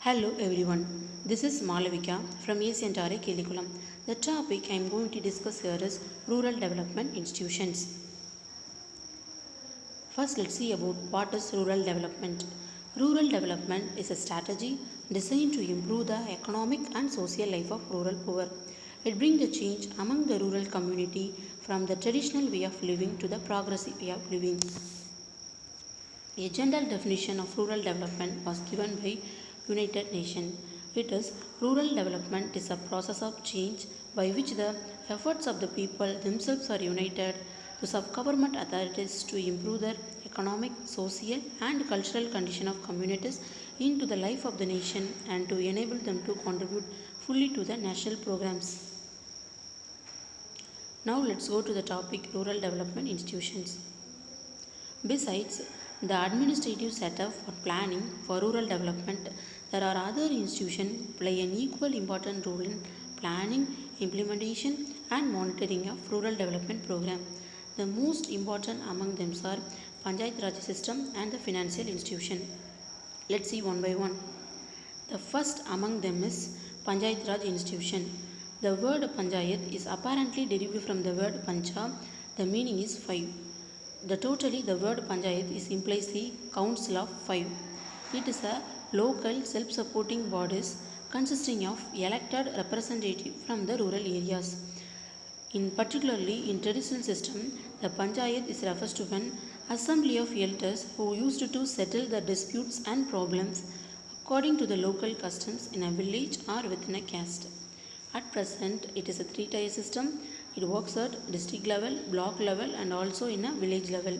Hello everyone, this is Malavika from Asiantare Kelikulam. The topic I am going to discuss here is rural development institutions. First, let's see about what is rural development. Rural development is a strategy designed to improve the economic and social life of rural poor. It brings a change among the rural community from the traditional way of living to the progressive way of living. A general definition of rural development was given by United Nations. It is rural development is a process of change by which the efforts of the people themselves are united to sub-government authorities to improve their economic, social and cultural condition of communities into the life of the nation and to enable them to contribute fully to the national programs. Now let's go to the topic rural development institutions. Besides the administrative setup for planning for rural development, there are other institutions play an equal important role in planning, implementation and monitoring of rural development program. The most important among them are Panchayat Raj system and the financial institution. Let's see one by one. The first among them is Panchayat Raj institution. The word Panchayat is apparently derived from the word Pancha. The meaning is 5. The word Panchayat implies the council of 5. It is a local self-supporting bodies consisting of elected representatives from the rural areas. Particularly in traditional system, the Panchayat is refers to an assembly of elders who used to settle the disputes and problems according to the local customs in a village or within a caste. At present, it is a 3-tier system. It works at district level, block level and also in a village level.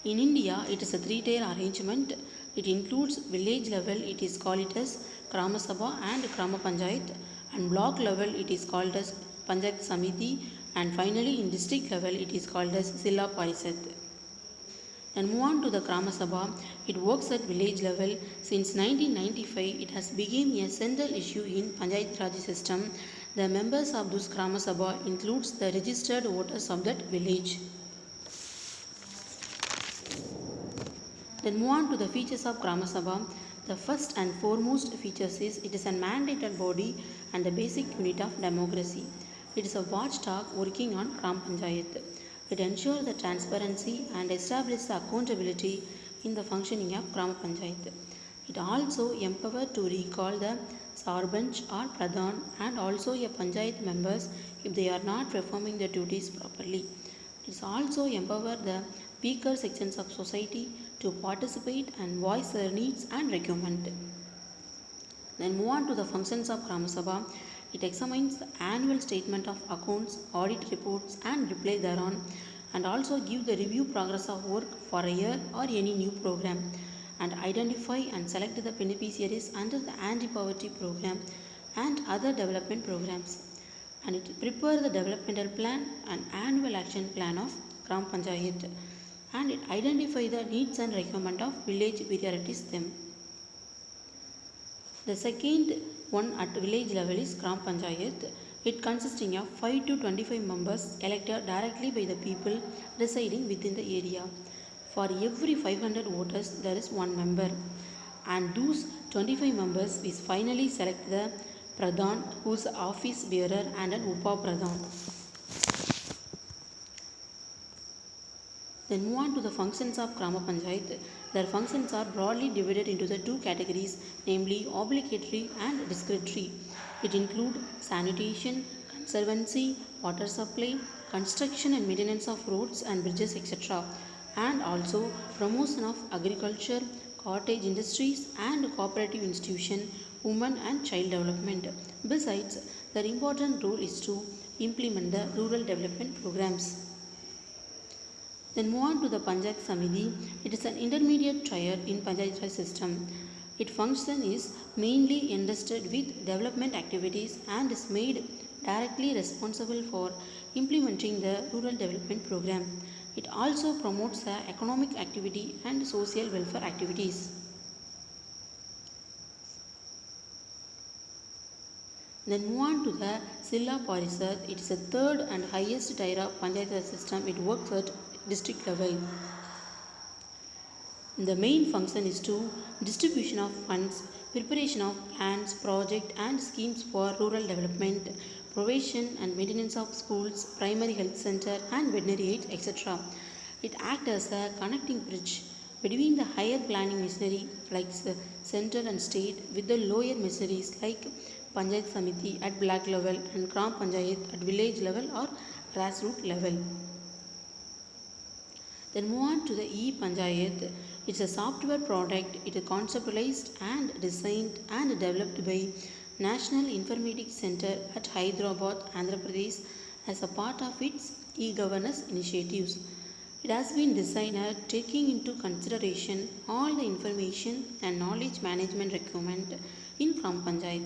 In India, it is a 3-tier arrangement. It includes village level, it is called it as Grama Sabha and Grama Panchayat, and block level it is called as Panchayat Samiti, and finally in district level it is called as ZILLA PARISHAD. Then move on to the Grama Sabha. It works at village level. Since 1995, it has become a central issue in Panchayat Raj system. The members of this Grama Sabha includes the registered voters of that village. Then move on to the features of Grama Sabha. The first and foremost features is it is a mandated body and the basic unit of democracy. It is a watchdog working on Gram Panchayat. It ensures the transparency and establishes the accountability in the functioning of Gram Panchayat. It also empowers to recall the Sarpanch or Pradhan and also a Panchayat members if they are not performing their duties properly. It also empowers the weaker sections of society to participate and voice their needs and requirements. Then move on to the functions of Gram Sabha. It examines the annual statement of accounts, audit reports and reply thereon, and also give the review progress of work for a year or any new program, and identify and select the beneficiaries under the anti-poverty program and other development programs. And it prepares the developmental plan and annual action plan of Gram Panchayat, and it identifies the needs and requirement of village priorities them. The second one at village level is Gram Panchayat. It consisting of 5 to 25 members elected directly by the people residing within the area. For every 500 voters, there is one member, and those 25 members is finally select the Pradhan, who is office bearer, and an Upa Pradhan. Then move on to the functions of Grama Panchayat. Their functions are broadly divided into the two categories, namely obligatory and discretionary. It includes sanitation, conservancy, water supply, construction and maintenance of roads and bridges, etc., and also promotion of agriculture, cottage industries and cooperative institution, women and child development. Besides, their important role is to implement the rural development programs. Then move on to the Panchayat Samiti. It is an intermediate tier in Panchayat Raj system. Its function is mainly entrusted with development activities and is made directly responsible for implementing the rural development program. It also promotes the economic activity and social welfare activities. Then move on to the ZILLA PARISHAD. It is the third and highest tier of Panchayat Raj system. It works at district level. The main function is to distribution of funds, preparation of plans, projects and schemes for rural development, provision and maintenance of schools, primary health center and veterinary aid, etc. It acts as a connecting bridge between the higher planning machinery like central and state with the lower machineries like Panchayat Samiti at block level and Gram Panchayat at village level or grassroots level. Then move on to the E-Panchayat. It's a software product. It is conceptualized and designed and developed by National Informatics Center at Hyderabad, Andhra Pradesh as a part of its e-governance initiatives. It has been designed taking into consideration all the information and knowledge management requirement in Gram Panchayat.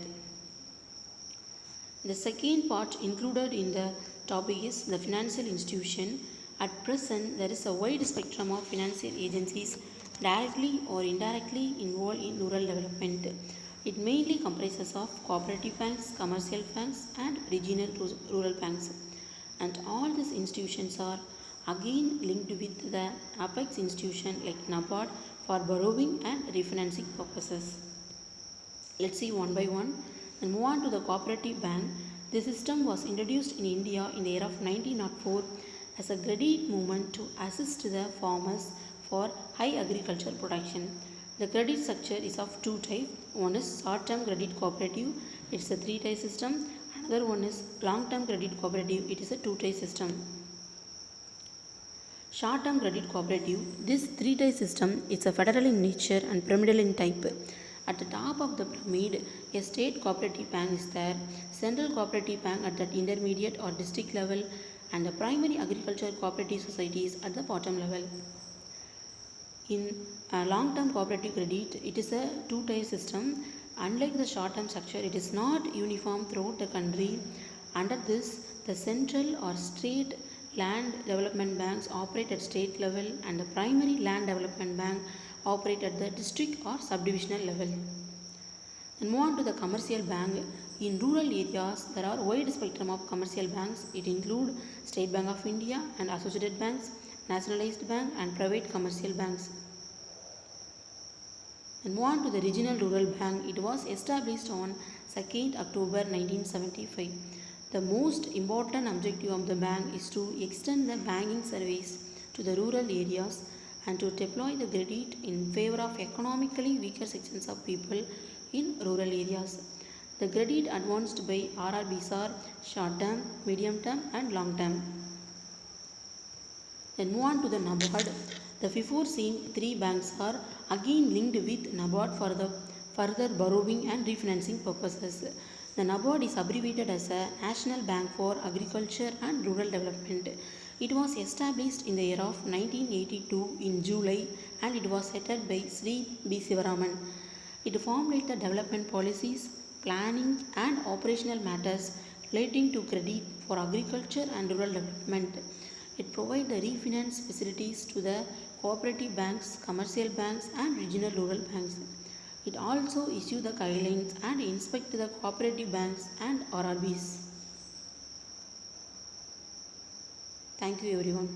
The second part included in the topic is the financial institution. At present, there is a wide spectrum of financial agencies directly or indirectly involved in rural development. It mainly comprises of cooperative banks, commercial banks and regional rural banks. And all these institutions are again linked with the apex institution like NABARD for borrowing and refinancing purposes. Let's see one by one and move on to the cooperative bank. The system was introduced in India in the year of 1904 as a credit movement to assist the farmers for high agricultural production. The credit structure is of two types. One is short-term credit cooperative, it's a three-tier system. Another one is long-term credit cooperative, it is a two-tier system. Short-term credit cooperative, this three-tier system is a federal in nature and pyramidal in type. At the top of the pyramid, a state cooperative bank is there, central cooperative bank at the intermediate or district level, and the primary agricultural cooperative societies at the bottom level. In a long-term cooperative credit, it is a two-tier system. Unlike the short-term structure, it is not uniform throughout the country. Under this, the central or state land development banks operate at state level and the primary land development bank operate at the district or subdivisional level. And move on to the commercial bank. In rural areas, there are a wide spectrum of commercial banks. It includes State Bank of India and associated banks, nationalized bank and private commercial banks. And move on to the regional rural bank. It was established on 2nd October 1975. The most important objective of the bank is to extend the banking service to the rural areas and to deploy the credit in favor of economically weaker sections of people in rural areas. The credit advanced by RRBs are short term, medium term and long term. Then move on to the NABARD. The before seen three banks are again linked with NABARD for the further borrowing and refinancing purposes. The NABARD is abbreviated as a National Bank for Agriculture and Rural Development. It was established in the year of 1982 in July and it was headed by Sri B. Sivaraman. It formulated the development policies, planning and operational matters relating to credit for agriculture and rural development. It provides the refinance facilities to the cooperative banks, commercial banks and regional rural banks. It also issues the guidelines and inspects the cooperative banks and RRBs. Thank you everyone.